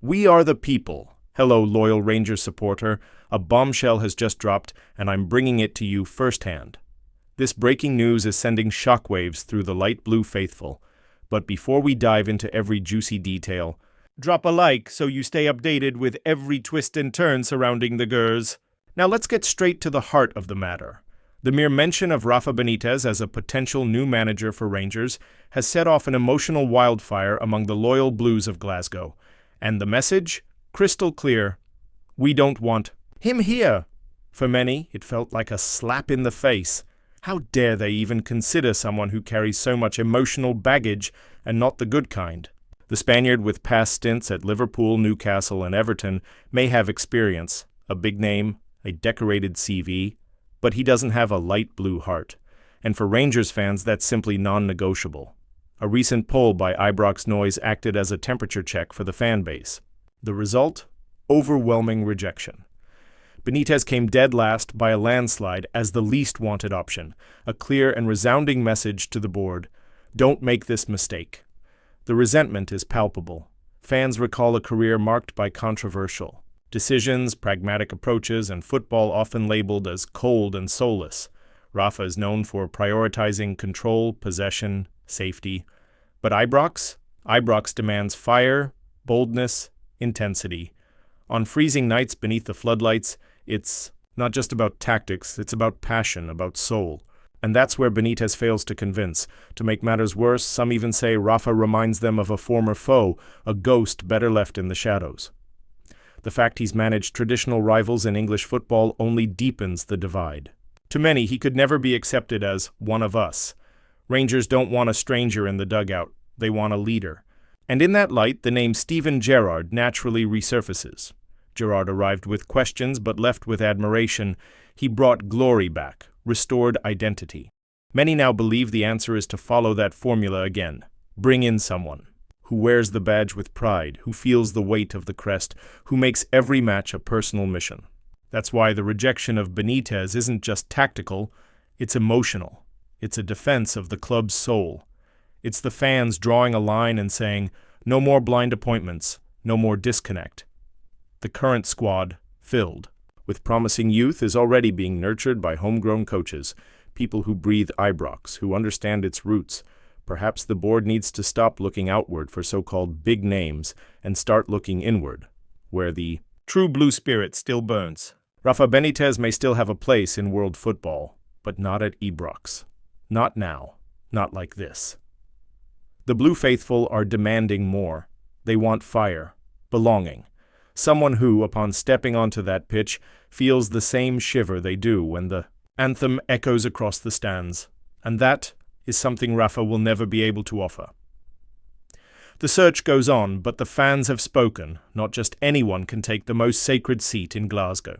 We are the people. Hello, loyal Rangers supporter. A bombshell has just dropped, and I'm bringing it to you firsthand. This breaking news is sending shockwaves through the light blue faithful. But before we dive into every juicy detail, drop a like so you stay updated with every twist and turn surrounding the Gers. Now let's get straight to the heart of the matter. The mere mention of Rafa Benitez as a potential new manager for Rangers has set off an emotional wildfire among the loyal Blues of Glasgow. And the message? Crystal clear. We don't want him here. For many, it felt like a slap in the face. How dare they even consider someone who carries so much emotional baggage and not the good kind? The Spaniard with past stints at Liverpool, Newcastle, and Everton may have experience, a big name, a decorated CV, but he doesn't have a light blue heart. And for Rangers fans, that's simply non-negotiable. A recent poll by Ibrox Noise acted as a temperature check for the fan base. The result? Overwhelming rejection. Benitez came dead last by a landslide as the least wanted option, a clear and resounding message to the board. Don't make this mistake. The resentment is palpable. Fans recall a career marked by controversial decisions, pragmatic approaches, and football often labeled as cold and soulless. Rafa is known for prioritizing control, possession, safety. But Ibrox demands fire, boldness, intensity. On freezing nights beneath the floodlights, it's not just about tactics, it's about passion, about soul. And that's where Benitez fails to convince. To make matters worse, some even say Rafa reminds them of a former foe, a ghost better left in the shadows. The fact he's managed traditional rivals in English football only deepens the divide. To many, he could never be accepted as one of us. Rangers don't want a stranger in the dugout, they want a leader. And in that light, the name Steven Gerrard naturally resurfaces. Gerrard arrived with questions but left with admiration. He brought glory back, restored identity. Many now believe the answer is to follow that formula again. Bring in someone who wears the badge with pride, who feels the weight of the crest, who makes every match a personal mission. That's why the rejection of Benitez isn't just tactical, it's emotional. It's a defense of the club's soul. It's the fans drawing a line and saying, no more blind appointments, no more disconnect. The current squad, filled with promising youth, is already being nurtured by homegrown coaches, people who breathe Ibrox, who understand its roots. Perhaps the board needs to stop looking outward for so-called big names and start looking inward, where the true blue spirit still burns. Rafa Benitez may still have a place in world football, but not at Ibrox. Not now. Not like this. The Blue Faithful are demanding more. They want fire, belonging. Someone who, upon stepping onto that pitch, feels the same shiver they do when the anthem echoes across the stands. And that is something Rafa will never be able to offer. The search goes on, but the fans have spoken. Not just anyone can take the most sacred seat in Glasgow.